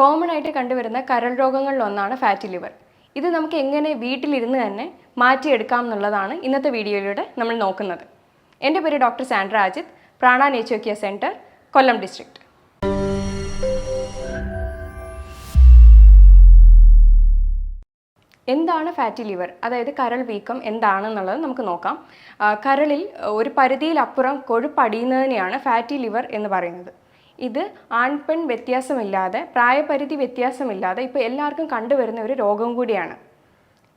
Common ആയിട്ട് കണ്ടുവരുന്ന കരൾ രോഗങ്ങളിലൊന്നാണ് ഫാറ്റി ലിവർ. ഇത് നമുക്ക് എങ്ങനെ വീട്ടിലിരുന്ന് തന്നെ മാറ്റിയെടുക്കാം എന്നുള്ളതാണ് ഇന്നത്തെ വീഡിയോയിലൂടെ നമ്മൾ നോക്കുന്നത്. എൻ്റെ പേര് doctor Sandra Ajith, Prana nature care centre, Kollam district. എന്താണ് ഫാറ്റി ലിവർ, അതായത് കരൾ വീക്കം എന്താണെന്നുള്ളത് നമുക്ക് നോക്കാം. കരളിൽ ഒരു പരിധിയിലപ്പുറം കൊഴുപ്പടിയുന്നതിനെയാണ് ഫാറ്റി ലിവർ എന്ന് പറയുന്നത്. ഇത് ആൺപെൺ വ്യത്യാസമില്ലാതെ, പ്രായപരിധി വ്യത്യാസമില്ലാതെ ഇപ്പോൾ എല്ലാവർക്കും കണ്ടുവരുന്ന ഒരു രോഗം കൂടിയാണ്.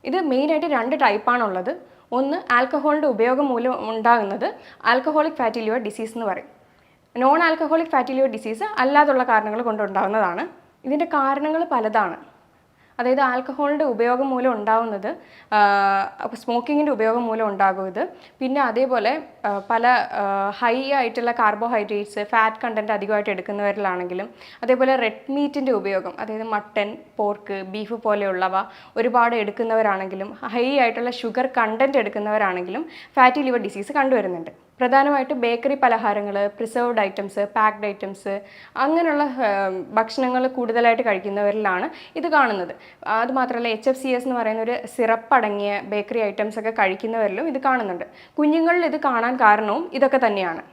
ഇത് മെയിനായിട്ട് 2 ടൈപ്പാണുള്ളത്. ഒന്ന് ആൽക്കഹോളിൻ്റെ ഉപയോഗം മൂലം ഉണ്ടാകുന്നത് ആൽക്കഹോളിക് ഫാറ്റി ലിവർ ഡിസീസ് എന്ന് പറയും. Non alcoholic fatty liver disease അല്ലാതുള്ള കാരണങ്ങൾ കൊണ്ടുണ്ടാകുന്നതാണ്. ഇതിൻ്റെ കാരണങ്ങൾ പലതാണ്. അതായത് ആൽക്കഹോളിൻ്റെ ഉപയോഗം മൂലം ഉണ്ടാകുന്നത്, സ്മോക്കിങ്ങിൻ്റെ ഉപയോഗം മൂലം ഉണ്ടാകും ഇത്. പിന്നെ അതേപോലെ പല ഹൈ ആയിട്ടുള്ള കാർബോഹൈഡ്രേറ്റ്സ്, ഫാറ്റ് കണ്ടൻറ്റ് അധികമായിട്ട് എടുക്കുന്നവരിലാണെങ്കിലും, അതേപോലെ റെഡ് മീറ്റിൻ്റെ ഉപയോഗം, അതായത് മട്ടൻ, പോർക്ക്, ബീഫ് പോലെയുള്ളവ ഒരുപാട് എടുക്കുന്നവരാണെങ്കിലും, ഹൈ ആയിട്ടുള്ള ഷുഗർ കണ്ടൻറ്റ് എടുക്കുന്നവരാണെങ്കിലും ഫാറ്റി ലിവർ ഡിസീസ് കണ്ടുവരുന്നുണ്ട്. പ്രധാനമായിട്ടും ബേക്കറി പലഹാരങ്ങൾ, പ്രിസർവ്ഡ് ഐറ്റംസ്, പാക്ഡ് ഐറ്റംസ്, അങ്ങനെയുള്ള ഭക്ഷണങ്ങൾ കൂടുതലായിട്ട് കഴിക്കുന്നവരിലാണ് ഇത് കാണുന്നത്. അതുമാത്രമല്ല HFCS എന്ന് പറയുന്ന ഒരു സിറപ്പ് അടങ്ങിയ ബേക്കറി ഐറ്റംസ് ഒക്കെ കഴിക്കുന്നവരിലും ഇത് കാണുന്നുണ്ട്. കുഞ്ഞുങ്ങളിൽ ഇത് കാണാൻ കാരണവും ഇതൊക്കെ തന്നെയാണ്.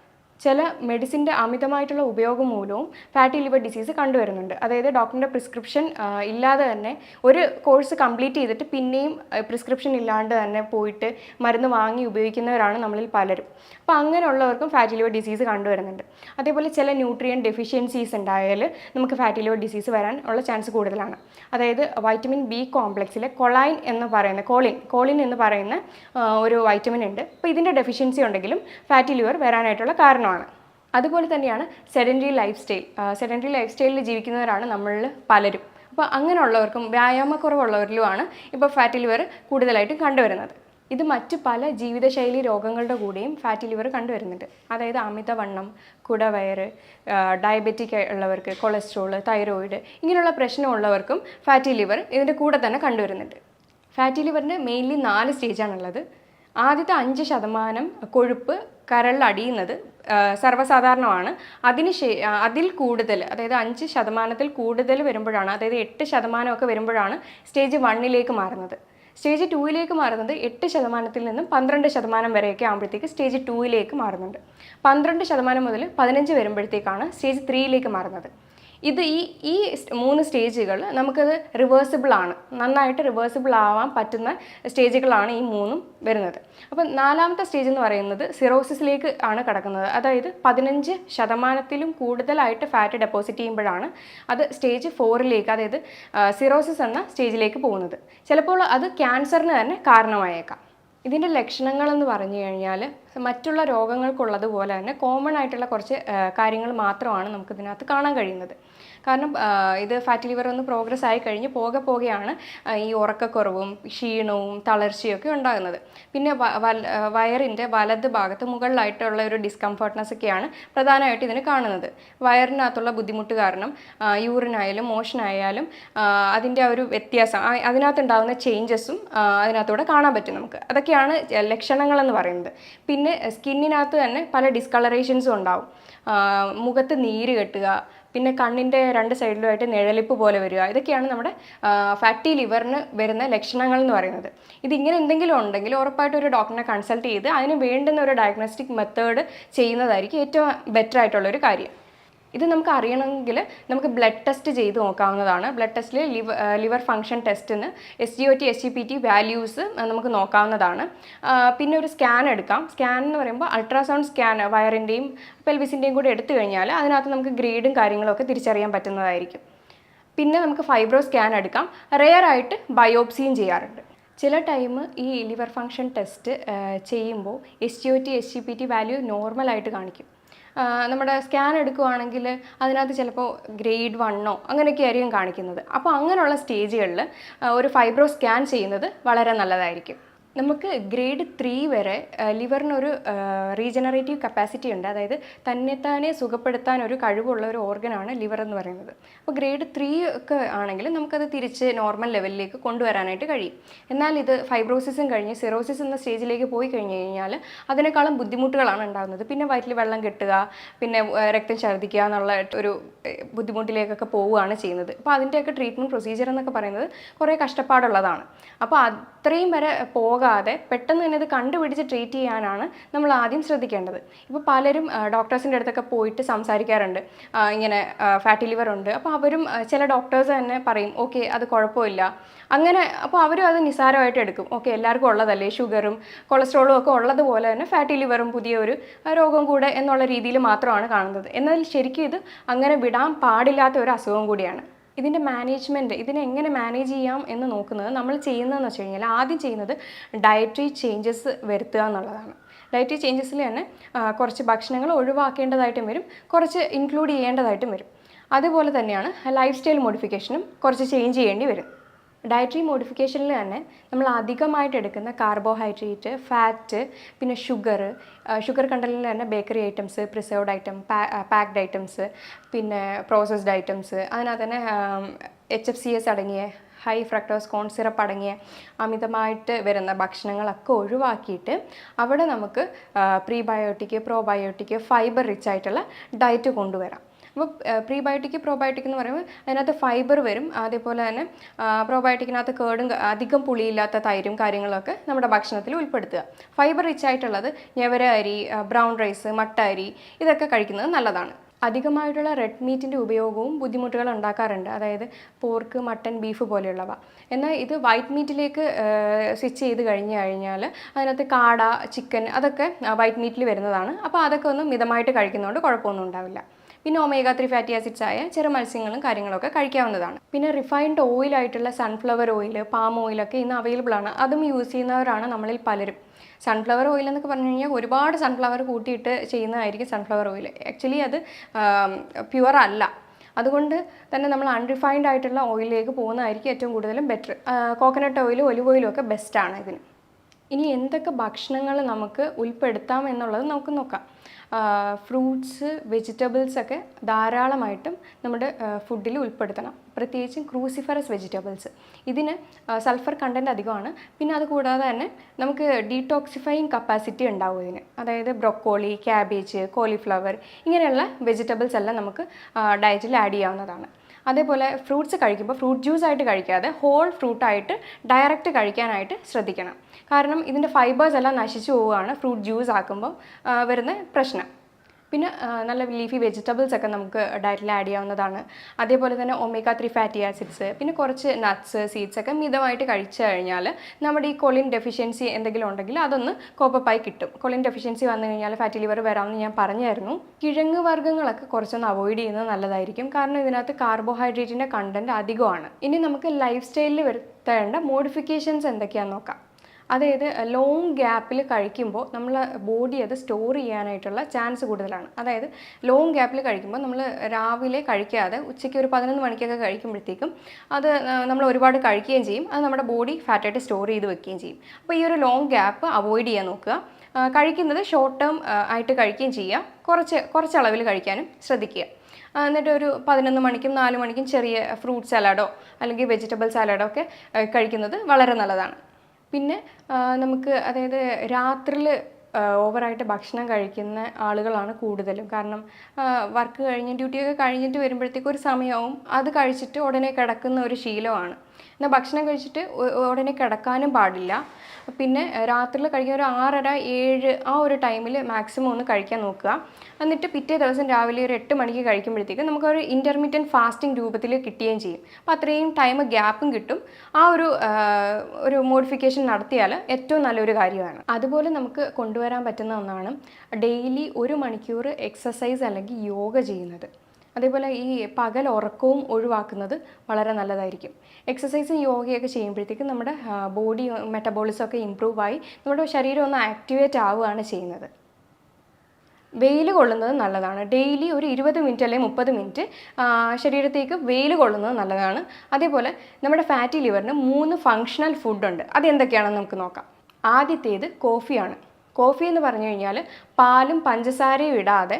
ചില മെഡിസിൻ്റെ അമിതമായിട്ടുള്ള ഉപയോഗം മൂലവും ഫാറ്റി ലിവർ ഡിസീസ് കണ്ടുവരുന്നുണ്ട്. അതായത് ഡോക്ടറിൻ്റെ പ്രിസ്ക്രിപ്ഷൻ ഇല്ലാതെ തന്നെ ഒരു കോഴ്സ് കംപ്ലീറ്റ് ചെയ്തിട്ട് പിന്നെയും പ്രിസ്ക്രിപ്ഷൻ ഇല്ലാണ്ട് തന്നെ പോയിട്ട് മരുന്ന് വാങ്ങി ഉപയോഗിക്കുന്നവരാണ് നമ്മളിൽ പലരും. അപ്പോൾ അങ്ങനെയുള്ളവർക്കും ഫാറ്റി ലിവർ ഡിസീസ് കണ്ടുവരുന്നുണ്ട്. അതേപോലെ ചില ന്യൂട്രിയൻ ഡെഫിഷ്യൻസീസ് ഉണ്ടായാൽ നമുക്ക് ഫാറ്റി ലിവർ ഡിസീസ് വരാൻ ഉള്ള ചാൻസ് കൂടുതലാണ്. അതായത് വൈറ്റമിൻ ബി കോംപ്ലക്സിലെ കോളിൻ എന്ന് പറയുന്ന ഒരു വൈറ്റമിൻ ഉണ്ട്. അപ്പോൾ ഇതിൻ്റെ ഡെഫിഷ്യൻസി ഉണ്ടെങ്കിലും ഫാറ്റി ലിവർ വരാനായിട്ടുള്ള കാരണമാണ്. അതുപോലെ തന്നെയാണ് സെഡൻറ്ററി ലൈഫ് സ്റ്റൈലിൽ ജീവിക്കുന്നവരാണ് നമ്മളിൽ പലരും. അപ്പോൾ അങ്ങനെയുള്ളവർക്കും വ്യായാമക്കുറവുള്ളവരിലുമാണ് ഇപ്പോൾ ഫാറ്റി ലിവർ കൂടുതലായിട്ടും കണ്ടുവരുന്നത്. ഇത് മറ്റ് പല ജീവിതശൈലി രോഗങ്ങളുടെ കൂടെയും ഫാറ്റി ലിവർ കണ്ടുവരുന്നുണ്ട്. അതായത് അമിതവണ്ണം, കുടവയറ്, ഡയബറ്റിക് ഉള്ളവർക്ക്, കൊളസ്ട്രോൾ, തൈറോയിഡ്, ഇങ്ങനെയുള്ള പ്രശ്നമുള്ളവർക്കും ഫാറ്റി ലിവർ ഇതിൻ്റെ കൂടെ തന്നെ കണ്ടുവരുന്നുണ്ട്. ഫാറ്റി ലിവറിന് മെയിൻലി 4 സ്റ്റേജാണുള്ളത്. ആദ്യത്തെ 5% കൊഴുപ്പ് കരളിൽ അടിയുന്നത് സർവ്വസാധാരണമാണ്. അതിൽ കൂടുതൽ, അതായത് 5% കൂടുതൽ വരുമ്പോഴാണ്, അതായത് 8% വരുമ്പോഴാണ് സ്റ്റേജ് 1 മാറുന്നത്. സ്റ്റേജ് 2 മാറുന്നത് 8% നിന്നും 12% വരെയൊക്കെ ആകുമ്പോഴത്തേക്ക് സ്റ്റേജ് 2 മാറുന്നുണ്ട്. 12% മുതൽ 15 വരുമ്പോഴത്തേക്കാണ് സ്റ്റേജ് 3 മാറുന്നത്. ഇത് ഈ 3 സ്റ്റേജുകൾ നമുക്കത് റിവേഴ്സിബിളാണ്, നന്നായിട്ട് റിവേഴ്സിബിൾ ആവാൻ പറ്റുന്ന സ്റ്റേജുകളാണ് ഈ 3 വരുന്നത്. അപ്പം 4ാമത്തെ സ്റ്റേജ് എന്ന് പറയുന്നത് സിറോസിസിലേക്ക് ആണ് കിടക്കുന്നത്. അതായത് 15% കൂടുതലായിട്ട് ഫാറ്റ് ഡെപ്പോസിറ്റ് ചെയ്യുമ്പോഴാണ് അത് സ്റ്റേജ് 4 അതായത് സിറോസിസ് എന്ന സ്റ്റേജിലേക്ക് പോകുന്നത്. ചിലപ്പോൾ അത് ക്യാൻസറിന് തന്നെ കാരണമായേക്കാം. ഇതിൻ്റെ ലക്ഷണങ്ങളെന്ന് പറഞ്ഞു കഴിഞ്ഞാൽ മറ്റുള്ള രോഗങ്ങൾക്കുള്ളതുപോലെ തന്നെ കോമൺ ആയിട്ടുള്ള കുറച്ച് കാര്യങ്ങൾ മാത്രമാണ് നമുക്കിതിനകത്ത് കാണാൻ കഴിയുന്നത്. കാരണം ഇത് ഫാറ്റി ലിവർ ഒന്ന് പ്രോഗ്രസ് ആയി കഴിഞ്ഞ് പോകെയാണ് ഈ ഉറക്കക്കുറവും ക്ഷീണവും തളർച്ചയൊക്കെ ഉണ്ടാകുന്നത്. പിന്നെ വയറിൻ്റെ വലത് ഭാഗത്ത് മുകളിലായിട്ടുള്ള ഒരു ഡിസ്കംഫർട്ട്നെസ് ഒക്കെയാണ് പ്രധാനമായിട്ട് ഇതിന് കാണുന്നത്. വയറിനകത്തുള്ള ബുദ്ധിമുട്ട് കാരണം യൂറിനായാലും മോഷനായാലും അതിൻ്റെ ഒരു വ്യത്യാസം, അതിനകത്തുണ്ടാകുന്ന ചേഞ്ചസും അതിനകത്തൂടെ കാണാൻ പറ്റും നമുക്ക്. അതൊക്കെയാണ് ലക്ഷണങ്ങളെന്ന് പറയുന്നത്. പിന്നെ സ്കിന്നിനകത്ത് തന്നെ പല ഡിസ്കളറേഷൻസും ഉണ്ടാവും. മുഖത്ത് നീര് കെട്ടുക, പിന്നെ കണ്ണിൻ്റെ 2 സൈഡിലുമായിട്ട് നിഴലിപ്പ് പോലെ വരിക, ഇതൊക്കെയാണ് നമ്മുടെ ഫാറ്റി ലിവറിന് വരുന്ന ലക്ഷണങ്ങൾ എന്ന് പറയുന്നത്. ഇതിങ്ങനെ എന്തെങ്കിലും ഉണ്ടെങ്കിൽ ഉറപ്പായിട്ടും ഒരു ഡോക്ടറിനെ കൺസൾട്ട് ചെയ്ത് അതിന് വേണ്ടുന്ന ഒരു ഡയഗ്നോസ്റ്റിക് മെത്തേഡ് ചെയ്യുന്നതായിരിക്കും ഏറ്റവും ബെറ്റർ ആയിട്ടുള്ളൊരു കാര്യം. ഇത് നമുക്ക് അറിയണമെങ്കിൽ നമുക്ക് ബ്ലഡ് ടെസ്റ്റ് ചെയ്ത് നോക്കാവുന്നതാണ്. ബ്ലഡ് ടെസ്റ്റിൽ ലിവർ ഫങ്ഷൻ ടെസ്റ്റിന് SGOT, SGPT വാല്യൂസ് നമുക്ക് നോക്കാവുന്നതാണ്. പിന്നെ ഒരു സ്കാൻ എടുക്കാം. സ്കാൻ എന്ന് പറയുമ്പോൾ അൾട്രാസൗണ്ട് സ്കാൻ വയറിൻ്റെയും പെൽവിസിൻ്റെയും കൂടി എടുത്തു കഴിഞ്ഞാൽ അതിനകത്ത് നമുക്ക് ഗ്രേഡും കാര്യങ്ങളൊക്കെ തിരിച്ചറിയാൻ പറ്റുന്നതായിരിക്കും. പിന്നെ നമുക്ക് ഫൈബ്രോ സ്കാൻ എടുക്കാം. റെയർ ആയിട്ട് ബയോപ്സിയും ചെയ്യാറുണ്ട്. ചില ടൈം ഈ ലിവർ ഫങ്ഷൻ ടെസ്റ്റ് ചെയ്യുമ്പോൾ SGOT, SGPT വാല്യൂ നോർമലായിട്ട് കാണിക്കും. നമ്മുടെ സ്കാൻ എടുക്കുകയാണെങ്കിൽ അതിനകത്ത് ചിലപ്പോൾ ഗ്രേഡ് 1 അങ്ങനെയൊക്കെ ആയിരിക്കും കാണിക്കുന്നത്. അപ്പോൾ അങ്ങനെയുള്ള സ്റ്റേജുകളിൽ ഒരു ഫൈബ്രോ സ്കാൻ ചെയ്യുന്നത് വളരെ നല്ലതായിരിക്കും. നമുക്ക് ഗ്രേഡ് 3 വരെ ലിവറിനൊരു റീജനറേറ്റീവ് കപ്പാസിറ്റി ഉണ്ട്. അതായത് തന്നെത്താനെ സുഖപ്പെടുത്താൻ ഒരു കഴിവുള്ള ഒരു ഓർഗനാണ് ലിവർ എന്ന് പറയുന്നത്. അപ്പോൾ ഗ്രേഡ് 3 ഒക്കെ ആണെങ്കിൽ നമുക്കത് തിരിച്ച് നോർമൽ ലെവലിലേക്ക് കൊണ്ടുവരാനായിട്ട് കഴിയും. എന്നാൽ ഇത് ഫൈബ്രോസിസും കഴിഞ്ഞ് സിറോസിസ് എന്ന സ്റ്റേജിലേക്ക് പോയി കഴിഞ്ഞ് കഴിഞ്ഞാൽ അതിനേക്കാളും ബുദ്ധിമുട്ടുകളാണ് ഉണ്ടാകുന്നത്. പിന്നെ വയറ്റിൽ വെള്ളം കെട്ടുക, പിന്നെ രക്തം ഛർദ്ദിക്കുക എന്നുള്ള ഒരു ബുദ്ധിമുട്ടിലേക്കൊക്കെ പോവുകയാണ് ചെയ്യുന്നത്. അപ്പോൾ അതിൻ്റെയൊക്കെ ട്രീറ്റ്മെൻറ്റ് പ്രൊസീജിയർ എന്നൊക്കെ പറയുന്നത് കുറേ കഷ്ടപ്പാടുള്ളതാണ്. അപ്പോൾ അത്രയും വരെ പോകാതെ പെട്ടെന്ന് തന്നെ ഇത് കണ്ടുപിടിച്ച് ട്രീറ്റ് ചെയ്യാനാണ് നമ്മൾ ആദ്യം ശ്രദ്ധിക്കേണ്ടത്. ഇപ്പോൾ പലരും ഡോക്ടേഴ്സിൻ്റെ അടുത്തൊക്കെ പോയിട്ട് സംസാരിക്കാറുണ്ട്, ഇങ്ങനെ ഫാറ്റി ലിവർ ഉണ്ട്. അപ്പോൾ അവരും ചില ഡോക്ടേഴ്സ് തന്നെ പറയും ഓക്കെ അത് കുഴപ്പമില്ല അങ്ങനെ. അപ്പോൾ അവരും അത് നിസ്സാരമായിട്ട് എടുക്കും. ഓക്കെ എല്ലാവർക്കും ഉള്ളതല്ലേ, ഷുഗറും കൊളസ്ട്രോളും ഒക്കെ ഉള്ളതുപോലെ തന്നെ ഫാറ്റി ലിവറും പുതിയൊരു രോഗം കൂടെ എന്നുള്ള രീതിയിൽ മാത്രമാണ് കാണുന്നത്. എന്നാൽ ശരിക്കും ഇത് അങ്ങനെ വിടാൻ പാടില്ലാത്ത ഒരു അസുഖം കൂടിയാണ്. ഇതിൻ്റെ മാനേജ്മെൻറ്റ്, ഇതിനെ എങ്ങനെ മാനേജ് ചെയ്യാം എന്ന് നോക്കുന്നത് നമ്മൾ ചെയ്യുന്നതെന്ന് വെച്ച് കഴിഞ്ഞാൽ ആദ്യം ചെയ്യുന്നത് ഡയറ്ററി ചേഞ്ചസ് വരുത്തുക എന്നുള്ളതാണ്. ഡയറ്ററി ചേഞ്ചസിൽ തന്നെ കുറച്ച് ഭക്ഷണങ്ങൾ ഒഴിവാക്കേണ്ടതായിട്ടും വരും, കുറച്ച് ഇൻക്ലൂഡ് ചെയ്യേണ്ടതായിട്ടും വരും. അതുപോലെ തന്നെയാണ് ലൈഫ് സ്റ്റൈൽ മോഡിഫിക്കേഷനും കുറച്ച് ചേഞ്ച് ചെയ്യേണ്ടി വരും. ഡയറ്ററി മോഡിഫിക്കേഷനിൽ തന്നെ നമ്മൾ അധികമായിട്ട് എടുക്കുന്ന കാർബോഹൈഡ്രേറ്റ്, ഫാറ്റ്, പിന്നെ ഷുഗർ കണ്ടന്റിൽ തന്നെ bakery items, preserved item, packed items, പിന്നെ പ്രോസസ്ഡ് ഐറ്റംസ്, അതിനകത്ത് തന്നെ HFCS അടങ്ങിയ ഹൈ ഫ്രക്ടോസ് കോൺ സിറപ്പ് അടങ്ങിയ അമിതമായിട്ട് വരുന്ന ഭക്ഷണങ്ങളൊക്കെ ഒഴിവാക്കിയിട്ട് അവിടെ നമുക്ക് പ്രീബയോട്ടിക്, പ്രോബയോട്ടിക്, ഫൈബർ റിച്ച് ആയിട്ടുള്ള ഡയറ്റ് കൊണ്ടുവരാം. അപ്പോൾ പ്രീബയോട്ടിക്, പ്രോബയോട്ടിക് എന്ന് പറയുമ്പോൾ അതിനകത്ത് ഫൈബർ വരും. അതേപോലെ തന്നെ പ്രോബയോട്ടിക്കിനകത്ത് കേടും അധികം പുളിയില്ലാത്ത തൈരും കാര്യങ്ങളൊക്കെ നമ്മുടെ ഭക്ഷണത്തിൽ ഉൾപ്പെടുത്തുക. ഫൈബർ റിച്ച് ആയിട്ടുള്ളത് ഞവര അരി, ബ്രൗൺ റൈസ്, മട്ട അരി ഇതൊക്കെ കഴിക്കുന്നത് നല്ലതാണ്. അധികമായിട്ടുള്ള റെഡ് മീറ്റിൻ്റെ ഉപയോഗവും ബുദ്ധിമുട്ടുകൾ ഉണ്ടാക്കാറുണ്ട്, അതായത് പോർക്ക്, മട്ടൻ, ബീഫ് പോലെയുള്ളവ. എന്നാൽ ഇത് വൈറ്റ് മീറ്റിലേക്ക് സ്വിച്ച് ചെയ്ത് കഴിഞ്ഞാൽ അതിനകത്ത് കാട, ചിക്കൻ അതൊക്കെ വൈറ്റ് മീറ്റിൽ വരുന്നതാണ്. അപ്പോൾ അതൊക്കെ ഒന്ന് മിതമായിട്ട് കഴിക്കുന്നതുകൊണ്ട് കുഴപ്പമൊന്നും ഉണ്ടാവില്ല. പിന്നെ omega-3 ഫാറ്റി ആസിഡ്സ് ആയ ചെറു മത്സ്യങ്ങളും കാര്യങ്ങളൊക്കെ കഴിക്കാവുന്നതാണ്. പിന്നെ റിഫൈൻഡ് ഓയിലായിട്ടുള്ള സൺഫ്ലവർ ഓയിൽ, പാം ഓയിലൊക്കെ ഇന്ന് അവൈലബിൾ ആണ്. അതും യൂസ് ചെയ്യുന്നവരാണ് നമ്മളിൽ പലരും. സൺഫ്ലവർ ഓയിൽ എന്നൊക്കെ പറഞ്ഞു കഴിഞ്ഞാൽ ഒരുപാട് സൺഫ്ലവർ കൂട്ടിയിട്ട് ചെയ്യുന്നതായിരിക്കും സൺഫ്ലവർ ഓയിൽ. ആക്ച്വലി അത് പ്യുവർ അല്ല. അതുകൊണ്ട് തന്നെ നമ്മൾ അൺറിഫൈൻഡ് ആയിട്ടുള്ള ഓയിലിലേക്ക് പോകുന്നതായിരിക്കും ഏറ്റവും കൂടുതലും ബെറ്റർ. കോക്കനട്ട് ഓയിലും ഒലിവ് ഓയിലും ഒക്കെ ബെസ്റ്റാണ് ഇതിന്. ഇനി എന്തൊക്കെ ഭക്ഷണങ്ങൾ നമുക്ക് ഉൾപ്പെടുത്താം എന്നുള്ളത് നമുക്ക് നോക്കാം. ഫ്രൂട്ട്സ്, വെജിറ്റബിൾസ് ഒക്കെ ധാരാളമായിട്ടും നമ്മുടെ ഫുഡിൽ ഉൾപ്പെടുത്തണം. പ്രത്യേകിച്ചും ക്രൂസിഫറസ് വെജിറ്റബിൾസ്. ഇതിന് സൾഫർ കണ്ടൻറ്റ് അധികമാണ്. പിന്നെ അതുകൂടാതെ തന്നെ നമുക്ക് ഡീടോക്സിഫയിങ് കപ്പാസിറ്റി ഉണ്ടാവും ഇതിന്. അതായത് ബ്രൊക്കോളി, ക്യാബേജ്, കോളിഫ്ലവർ ഇങ്ങനെയുള്ള വെജിറ്റബിൾസ് എല്ലാം നമുക്ക് ഡയറ്റിൽ ആഡ് ചെയ്യാവുന്നതാണ്. അതേപോലെ ഫ്രൂട്ട്സ് കഴിക്കുമ്പോൾ ഫ്രൂട്ട് ജ്യൂസ് ആയിട്ട് കഴിക്കാതെ ഹോൾ ഫ്രൂട്ടായിട്ട് ഡയറക്റ്റ് കഴിക്കാനായിട്ട് ശ്രദ്ധിക്കണം. കാരണം ഇതിൻ്റെ ഫൈബേഴ്സ് എല്ലാം നശിച്ചു പോവുകയാണ് ഫ്രൂട്ട് ജ്യൂസ് ആക്കുമ്പോൾ വരുന്ന പ്രശ്നം. പിന്നെ നല്ല ലീഫി വെജിറ്റബിൾസ് ഒക്കെ നമുക്ക് ഡയറ്റിൽ ആഡ് ചെയ്യാവുന്നതാണ്. അതേപോലെ തന്നെ omega-3 ഫാറ്റി ആസിഡ്സ്, പിന്നെ കുറച്ച് നട്ട്സ്, സീഡ്സ് ഒക്കെ മിതമായിട്ട് കഴിച്ചു കഴിഞ്ഞാൽ നമ്മുടെ ഈ കൊളിൻ ഡെഫിഷ്യൻസി എന്തെങ്കിലും ഉണ്ടെങ്കിൽ അതൊന്ന് കോപ്പപ്പായി കിട്ടും. കൊളിൻ ഡെഫിഷ്യൻസി വന്നു കഴിഞ്ഞാൽ ഫാറ്റി ലിവർ വരാമെന്ന് ഞാൻ പറഞ്ഞായിരുന്നു. കിഴങ്ങ് വർഗ്ഗങ്ങളൊക്കെ കുറച്ചൊന്ന് അവോയ്ഡ് ചെയ്യുന്നത് നല്ലതായിരിക്കും. കാരണം ഇതിനകത്ത് കാർബോഹൈഡ്രേറ്റിൻ്റെ കണ്ടൻറ്റ് അധികമാണ്. ഇനി നമുക്ക് ലൈഫ് സ്റ്റൈലിൽ വരുത്തേണ്ട മോഡിഫിക്കേഷൻസ് എന്തൊക്കെയാണെന്ന് നോക്കാം. അതായത് ലോങ് ഗ്യാപ്പിൽ കഴിക്കുമ്പോൾ നമ്മൾ ബോഡി അത് സ്റ്റോർ ചെയ്യാനായിട്ടുള്ള ചാൻസ് കൂടുതലാണ്. അതായത് ലോങ് ഗ്യാപ്പിൽ കഴിക്കുമ്പോൾ നമ്മൾ രാവിലെ കഴിക്കാതെ ഉച്ചയ്ക്ക് ഒരു 11 മണിക്കൊക്കെ കഴിക്കുമ്പോഴത്തേക്കും അത് നമ്മൾ ഒരുപാട് കഴിക്കുകയും ചെയ്യും. അത് നമ്മുടെ ബോഡി ഫാറ്റായിട്ട് സ്റ്റോർ ചെയ്ത് വെക്കുകയും ചെയ്യും. അപ്പോൾ ഈ ഒരു ലോങ് ഗ്യാപ്പ് അവോയ്ഡ് ചെയ്യാൻ നോക്കുക. കഴിക്കുന്നത് ഷോർട്ട് ടേം ആയിട്ട് കഴിക്കുകയും ചെയ്യുക. കുറച്ച് അളവിൽ കഴിക്കാനും ശ്രദ്ധിക്കുക. എന്നിട്ട് ഒരു 11 മണിക്കും 4 മണിക്കും ചെറിയ ഫ്രൂട്ട് സാലഡോ അല്ലെങ്കിൽ വെജിറ്റബിൾ സാലഡോ ഒക്കെ കഴിക്കുന്നത് വളരെ നല്ലതാണ്. പിന്നെ നമുക്ക് അതായത് രാത്രിയിൽ ഓവറായിട്ട് ഭക്ഷണം കഴിക്കുന്ന ആളുകളാണ് കൂടുതലും. കാരണം വർക്ക് കഴിഞ്ഞ് ഡ്യൂട്ടിയൊക്കെ കഴിഞ്ഞിട്ട് വരുമ്പോഴത്തേക്കും ഒരു സമയവും അത് കഴിച്ചിട്ട് ഉടനെ കിടക്കുന്ന ഒരു ശീലമാണ്. എന്നാൽ ഭക്ഷണം കഴിച്ചിട്ട് ഉടനെ കിടക്കാനും പാടില്ല. പിന്നെ രാത്രിയിൽ കഴിക്കാൻ ഒരു 6:30, 7 ആ ഒരു ടൈമിൽ മാക്സിമം ഒന്ന് കഴിക്കാൻ നോക്കുക. എന്നിട്ട് പിറ്റേ ദിവസം രാവിലെ ഒരു 8 മണിക്ക് കഴിക്കുമ്പോഴത്തേക്കും നമുക്കൊരു ഇൻ്റർമീഡിയറ്റ് ഫാസ്റ്റിംഗ് രൂപത്തിൽ കിട്ടുകയും ചെയ്യും. അപ്പോൾ അത്രയും ടൈം ഗ്യാപ്പും കിട്ടും. ആ ഒരു മോഡിഫിക്കേഷൻ നടത്തിയാൽ ഏറ്റവും നല്ലൊരു കാര്യമാണ്. അതുപോലെ നമുക്ക് കൊണ്ടുവരാൻ പറ്റുന്ന ഒന്നാണ് ഡെയിലി 1 മണിക്കൂർ എക്സസൈസ് അല്ലെങ്കിൽ യോഗ ചെയ്യുന്നത്. അതേപോലെ ഈ പകൽ ഉറക്കവും ഒഴിവാക്കുന്നത് വളരെ നല്ലതായിരിക്കും. എക്സസൈസും യോഗയൊക്കെ ചെയ്യുമ്പോഴത്തേക്കും നമ്മുടെ ബോഡി മെറ്റബോളിസം ഒക്കെ ഇമ്പ്രൂവ് ആയി നമ്മുടെ ശരീരം ഒന്ന് ആക്ടിവേറ്റ് ആവുകയാണ് ചെയ്യുന്നത്. വെയിൽ കൊള്ളുന്നത് നല്ലതാണ്. ഡെയിലി ഒരു 20 മിനിറ്റ് അല്ലെങ്കിൽ 30 മിനിറ്റ് ശരീരത്തേക്ക് വെയിൽ കൊള്ളുന്നത് നല്ലതാണ്. അതേപോലെ നമ്മുടെ ഫാറ്റി ലിവറിന് 3 ഫങ്ഷണൽ ഫുഡുണ്ട്. അതെന്തൊക്കെയാണെന്ന് നമുക്ക് നോക്കാം. ആദ്യത്തേത് കോഫിയാണ്. കോഫി എന്ന് പറഞ്ഞു കഴിഞ്ഞാൽ പാലും പഞ്ചസാരയും ഇടാതെ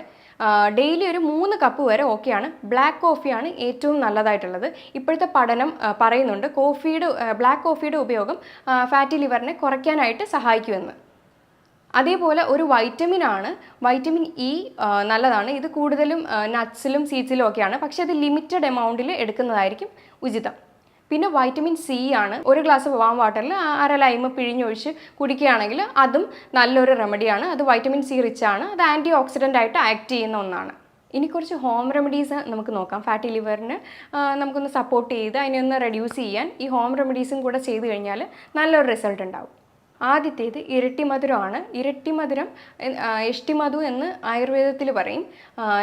ഡെയിലി ഒരു 3 കപ്പ് വരെ ഓക്കെയാണ്. ബ്ലാക്ക് കോഫിയാണ് ഏറ്റവും നല്ലതായിട്ടുള്ളത്. ഇപ്പോഴത്തെ പഠനം പറയുന്നുണ്ട് ബ്ലാക്ക് കോഫിയുടെ ഉപയോഗം ഫാറ്റി ലിവറിനെ കുറയ്ക്കാനായിട്ട് സഹായിക്കുമെന്ന്. അതേപോലെ ഒരു വൈറ്റമിൻ ഇ നല്ലതാണ്. ഇത് കൂടുതലും നട്ട്സിലും സീഡ്സിലും ഒക്കെയാണ്, പക്ഷേ അത് ലിമിറ്റഡ് എമൗണ്ടിൽ എടുക്കുന്നതായിരിക്കും ഉചിതം. പിന്നെ വൈറ്റമിൻ സി ആണ്. ഒരു ഗ്ലാസ് വാം വാട്ടറിൽ 1/2 ലൈമ് പിഴിഞ്ഞൊഴിച്ച് കുടിക്കുകയാണെങ്കിൽ അതും നല്ലൊരു റെമഡിയാണ്. അത് വൈറ്റമിൻ സി റിച്ച് ആണ്. അത് ആൻറ്റി ഓക്സിഡൻ്റ് ആയിട്ട് ആക്ട് ചെയ്യുന്ന ഒന്നാണ്. ഇനി കുറച്ച് ഹോം റെമഡീസ് നമുക്ക് നോക്കാം. ഫാറ്റി ലിവറിന് നമുക്കൊന്ന് സപ്പോർട്ട് ചെയ്ത് അതിനൊന്ന് റെഡ്യൂസ് ചെയ്യാൻ ഈ ഹോം റെമഡീസും കൂടെ ചെയ്ത് കഴിഞ്ഞാൽ നല്ലൊരു റിസൾട്ട് ഉണ്ടാവും. ആദ്യത്തേത് ഇരട്ടിമധുരമാണ്. ഇരട്ടിമധുരം എഷ്ടിമധു എന്ന് ആയുർവേദത്തിൽ പറയും.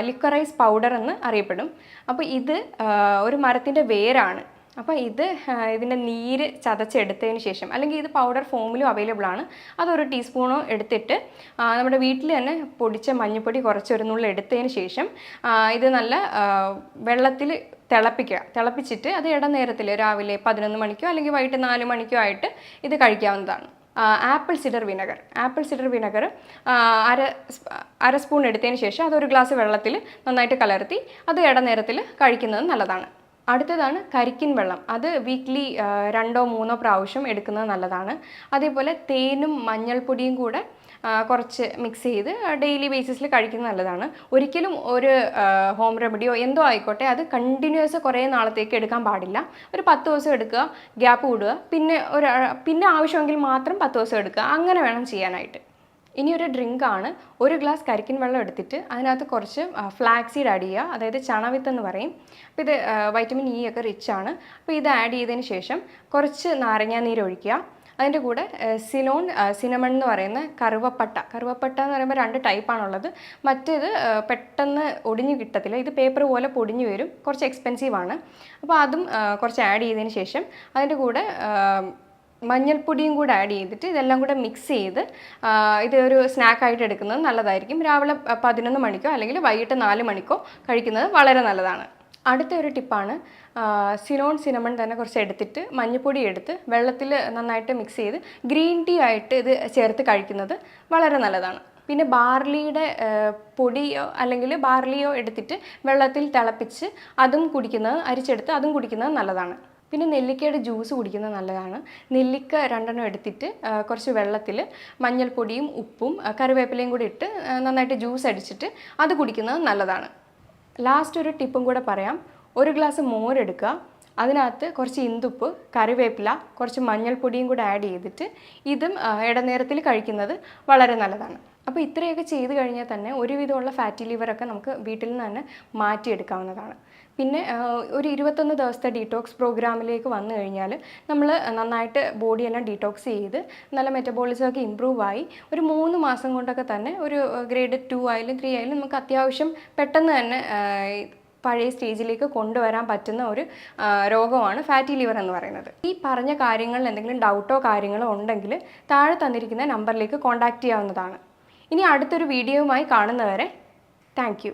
ലിക്വറൈസ് പൗഡർ എന്ന് അറിയപ്പെടും. അപ്പോൾ ഇത് ഒരു മരത്തിൻ്റെ വേരാണ്. അപ്പോൾ ഇതിൻ്റെ നീര് ചതച്ചെടുത്തതിന് ശേഷം, അല്ലെങ്കിൽ ഇത് പൗഡർ ഫോമിലും അവൈലബിൾ ആണ്, അതൊരു ടീസ്പൂണോ എടുത്തിട്ട് നമ്മുടെ വീട്ടിൽ തന്നെ പൊടിച്ച മഞ്ഞൾപ്പൊടി കുറച്ചൊരു നുള്ളിൽ എടുത്തതിന് ശേഷം ഇത് നല്ല വെള്ളത്തിൽ തിളപ്പിച്ചിട്ട് അത് ഇടനേരത്തിൽ രാവിലെ 11 മണിക്കോ അല്ലെങ്കിൽ വൈകിട്ട് 4 മണിക്കോ ആയിട്ട് ഇത് കഴിക്കാവുന്നതാണ്. ആപ്പിൾ സിഡർ വിനെഗർ അര സ്പൂൺ എടുത്തതിന് ശേഷം അതൊരു ഗ്ലാസ് വെള്ളത്തിൽ നന്നായിട്ട് കലർത്തി അത് ഇടനേരത്തിൽ കഴിക്കുന്നത് നല്ലതാണ്. അടുത്തതാണ് കരിക്കിൻ വെള്ളം. അത് വീക്ക്ലി 2-3 പ്രാവശ്യം എടുക്കുന്നത് നല്ലതാണ്. അതേപോലെ തേനും മഞ്ഞൾപ്പൊടിയും കൂടെ കുറച്ച് മിക്സ് ചെയ്ത് ഡെയിലി ബേസിസിൽ കഴിക്കുന്നത് നല്ലതാണ്. ഒരിക്കലും ഒരു ഹോം റെമഡിയോ എന്തോ ആയിക്കോട്ടെ അത് കണ്ടിന്യൂസ് കുറേ നാളത്തേക്ക് എടുക്കാൻ പാടില്ല. ഒരു 10 ദിവസം എടുക്കുക, ഗ്യാപ്പ് വിടുക, പിന്നെ ആവശ്യമെങ്കിൽ മാത്രം 10 ദിവസം എടുക്കുക. അങ്ങനെ വേണം ചെയ്യാനായിട്ട്. ഇനി ഒരു ഡ്രിങ്കാണ്. 1 ഗ്ലാസ് കരിക്കിൻ വെള്ളം എടുത്തിട്ട് അതിനകത്ത് കുറച്ച് ഫ്ലാക്സ് സീഡ് ആഡ് ചെയ്യുക, അതായത് ചണവിത്ത് എന്ന് പറയും. അപ്പോൾ ഇത് വൈറ്റമിൻ ഇ ഒക്കെ റിച്ച് ആണ്. അപ്പോൾ ഇത് ആഡ് ചെയ്തതിന് ശേഷം കുറച്ച് നാരങ്ങാനീര് ഒഴിക്കുക. അതിൻ്റെ കൂടെ സിനമൺ എന്ന് പറയുന്ന കറുവപ്പട്ട എന്ന് പറയുമ്പോൾ 2 ടൈപ്പാണുള്ളത്. മറ്റേത് പെട്ടെന്ന് ഒടിഞ്ഞു കിട്ടത്തില്ല, ഇത് പേപ്പർ പോലെ പൊടിഞ്ഞു വരും, കുറച്ച് എക്സ്പെൻസീവാണ്. അപ്പോൾ അതും കുറച്ച് ആഡ് ചെയ്തതിന് ശേഷം അതിൻ്റെ കൂടെ മഞ്ഞൾപ്പൊടിയും കൂടെ ആഡ് ചെയ്തിട്ട് ഇതെല്ലാം കൂടെ മിക്സ് ചെയ്ത് ഇതൊരു സ്നാക്കായിട്ട് എടുക്കുന്നത് നല്ലതായിരിക്കും. രാവിലെ 11 മണിക്കോ അല്ലെങ്കിൽ വൈകിട്ട് 4 മണിക്കോ കഴിക്കുന്നത് വളരെ നല്ലതാണ്. അടുത്ത ഒരു ടിപ്പാണ് സിനമൺ തന്നെ കുറച്ച് എടുത്തിട്ട് മഞ്ഞൾപ്പൊടി എടുത്ത് വെള്ളത്തിൽ നന്നായിട്ട് മിക്സ് ചെയ്ത് ഗ്രീൻ ടീ ആയിട്ട് ഇത് ചേർത്ത് കഴിക്കുന്നത് വളരെ നല്ലതാണ്. പിന്നെ ബാർലിയുടെ പൊടിയോ അല്ലെങ്കിൽ ബാർലിയോ എടുത്തിട്ട് വെള്ളത്തിൽ തിളപ്പിച്ച് അരിച്ചെടുത്ത് അതും കുടിക്കുന്നത് നല്ലതാണ്. പിന്നെ നെല്ലിക്കയുടെ ജ്യൂസ് കുടിക്കുന്നത് നല്ലതാണ്. നെല്ലിക്ക 2 എടുത്തിട്ട് കുറച്ച് വെള്ളത്തിൽ മഞ്ഞൾപ്പൊടിയും ഉപ്പും കറിവേപ്പിലയും കൂടി ഇട്ട് നന്നായിട്ട് ജ്യൂസ് അടിച്ചിട്ട് അത് കുടിക്കുന്നത് നല്ലതാണ്. ലാസ്റ്റ് ഒരു ടിപ്പും കൂടെ പറയാം. 1 ഗ്ലാസ് മോരെടുക്കുക, അതിനകത്ത് കുറച്ച് ഇന്ദുപ്പ്, കറിവേപ്പില, കുറച്ച് മഞ്ഞൾപ്പൊടിയും കൂടെ ആഡ് ചെയ്തിട്ട് ഇതും ഇടനേരത്തിൽ കഴിക്കുന്നത് വളരെ നല്ലതാണ്. അപ്പോൾ ഇത്രയൊക്കെ ചെയ്ത് കഴിഞ്ഞാൽ തന്നെ ഒരുവിധമുള്ള ഫാറ്റി ലിവറൊക്കെ നമുക്ക് വീട്ടിൽ നിന്ന് തന്നെ മാറ്റിയെടുക്കാവുന്നതാണ്. പിന്നെ ഒരു 21 ദിവസത്തെ ഡീറ്റോക്സ് പ്രോഗ്രാമിലേക്ക് വന്നു കഴിഞ്ഞാൽ നമ്മൾ നന്നായിട്ട് ബോഡിയെല്ലാം ഡീറ്റോക്സ് ചെയ്ത് നല്ല മെറ്റബോളിസമൊക്കെ ഇമ്പ്രൂവ് ആയി ഒരു 3 മാസം കൊണ്ടൊക്കെ തന്നെ ഒരു ഗ്രേഡ് 2 ആയാലും 3 ആയാലും നമുക്ക് അത്യാവശ്യം പെട്ടെന്ന് തന്നെ പഴയ സ്റ്റേജിലേക്ക് കൊണ്ടുവരാൻ പറ്റുന്ന ഒരു രോഗമാണ് ഫാറ്റി ലിവർ എന്ന് പറയുന്നത്. ഈ പറഞ്ഞ കാര്യങ്ങളിൽ എന്തെങ്കിലും ഡൗട്ടോ കാര്യങ്ങളോ ഉണ്ടെങ്കിൽ താഴെ തന്നിരിക്കുന്ന നമ്പറിലേക്ക് കോൺടാക്റ്റ് ചെയ്യാവുന്നതാണ്. ഇനി അടുത്തൊരു വീഡിയോയുമായി കാണുന്നവരെ താങ്ക് യു.